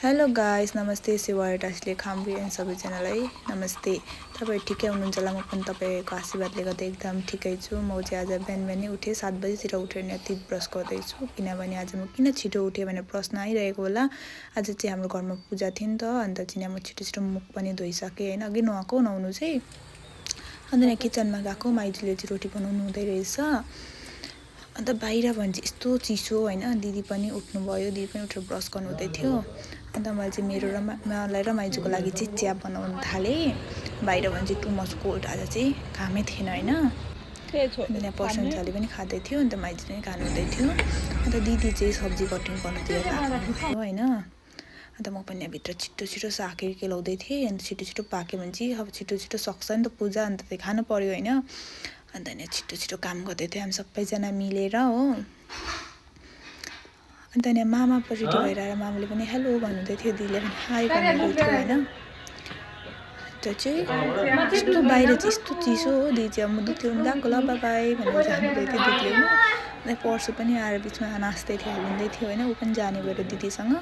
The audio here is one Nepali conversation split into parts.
हेलो गाइस, नमस्ते। शिवाटासले खामबियन सबैजनालाई नमस्ते। तपाईँ ठिकै हुनुहुन्छ होला? म पनि तपाईँको आशीर्वादले गर्दा एकदम ठिकै छु। म चाहिँ आज बिहानै उठेँ, 7 बजीतिर उठेर टिथ ब्रस गर्दैछु, किनभने आज म किन छिटो उठेँ भनेर प्रश्न आइरहेको होला। आज चाहिँ हाम्रो घरमा पूजा थियो नि त, अन्त चाहिँ म छिटो मुख पनि धोइसकेँ होइन। अघि नुहाएको नुहाउनु चाहिँ, अन्त यहाँ किचनमा गएको, माइजूले चाहिँ रोटी बनाउनु हुँदै रहेछ। अन्त बाहिर भने चाहिँ यस्तो चिसो होइन। दिदी पनि उठ्नुभयो, दिदी पनि उठेर ब्रस गर्नु हुँदै थियो। अन्त मैले चाहिँ मेरो र मलाई र माइजूको लागि चाहिँ चिया बनाउनु थालेँ। बाहिर भने चाहिँ टु मच कोल्ड, आज चाहिँ कामै थिएन होइन। अन्त यहाँ प्रशंसाले पनि खाँदै थियो, अन्त माइजूले पनि खानु हुँदै थियो। अन्त दिदी चाहिँ सब्जी कटिङ गर्नुतिर लाग्नुभयो होइन। अन्त म पनि यहाँभित्र छिटो साग केलाउँदै थिएँ। अन्त छिटो पाक्यो भने चाहिँ अब छिटो सक्छ नि त पूजा, अन्त चाहिँ खानु पऱ्यो होइन। अन्त यहाँ छिटो काम गर्दै थियो हामी सबैजना मिलेर हो। अन्त यहाँ मामा रेडी भएर आएर मामाले पनि हेलो भन्नुहुँदै थियो, दिदीले पनि हाई भन्नुहुँदै थियो होइन। अन्त चाहिँ यस्तो बाहिर चाहिँ यस्तो चिसो हो। दिदी चाहिँ अब म दुध ल्याउनु गएको ल बाई भनेर जानुहुँदै थियो दुध ल्याउनु। अन्त पर्सु पनि आएर बिचमा नाच्दै थियो, हल्लिँदै थियो होइन। ऊ पनि जाने भएर दिदीसँग।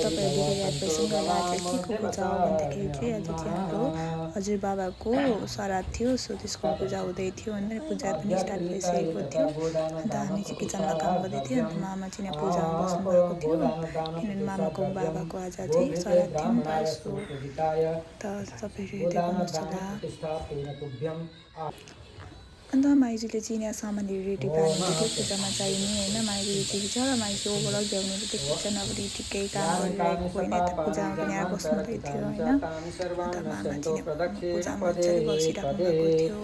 तपाईँहरूले याद भइसक्नु होला आज के को पूजा हो भन्दाखेरि चाहिँ आज चाहिँ हाम्रो हजुरबाबाको श्राद्ध थियो। सो त्यसको पूजा हुँदै थियो होइन। पूजा पनि स्टार्ट भइसकेको थियो। अन्त हामी चाहिँ किचनमा काम गर्दै थियो। अन्त मामा चाहिँ यहाँ पूजामा बस्नुभएको थियो, किनभने मामाको बाबाको आज चाहिँ श्राद्ध थियो नि त। सो त तपाईँहरू हेर्दै गर्नुहोस् होला। अन्त माइजूले चाहिँ यहाँ सामानहरू रेडी पार्नुहुँदै थियो पूजामा चाहिने होइन। माइजूले चाहिँ बिचरा माइजू ओभरअल भ्याउनु हुँदै किचन अब ठिकै काम गरिरहेको होइन। यता पूजामा पनि आएर बस्नुहुँदै थियो होइन। अन्त मामा चाहिँ पूजामा मजाले बसिराख्नु भएको थियो।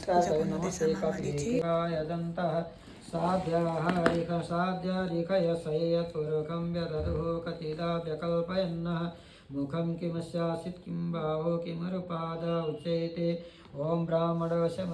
पूजा गर्नुहुँदैछ मामाले चाहिँ। मुखं किमस्यासित् किं भावो किमरुपाद उच्यते। ओम ब्राह्मणस्य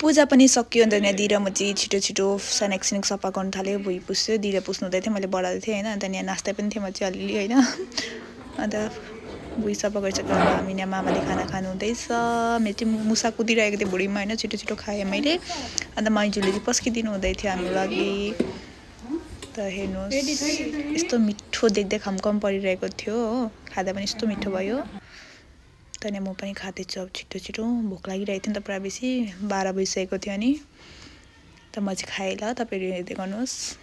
पूजा पनि सकियो। अन्त यहाँ दिएर म चाहिँ छिटो स्यानेक सफा गर्नु थाल्यो। भुइँ पुस्यो, दिएर पुस्नु हुँदै थियो, मैले बढाउँदै थिएँ होइन। अन्त यहाँ नाच्दै पनि थिएँ म चाहिँ अलिअलि होइन। अन्त भुइँ सफा गरिसकेर हामी यहाँ मामाले खाना खानु हुँदैछ। मेरो चाहिँ मुसा कुदिरहेको थियो भुँडीमा होइन। छिटो खाएँ मैले। अन्त माइजूले चाहिँ पस्किदिनु हुँदै थियो हाम्रो लागि। त हेर्नुहोस् यस्तो मिठो देख्दै खमखम परिरहेको थियो हो। खाँदा पनि यस्तो मिठो भयो। त यहाँ म पनि खाँदैछु अब छिटो भोक लागिरहेको थियो नि त पुरा बेसी। 12 बजिसकेको थियो नि। त म चाहिँ खाएँ ल, तपाईँहरू हेर्दै गर्नुहोस्।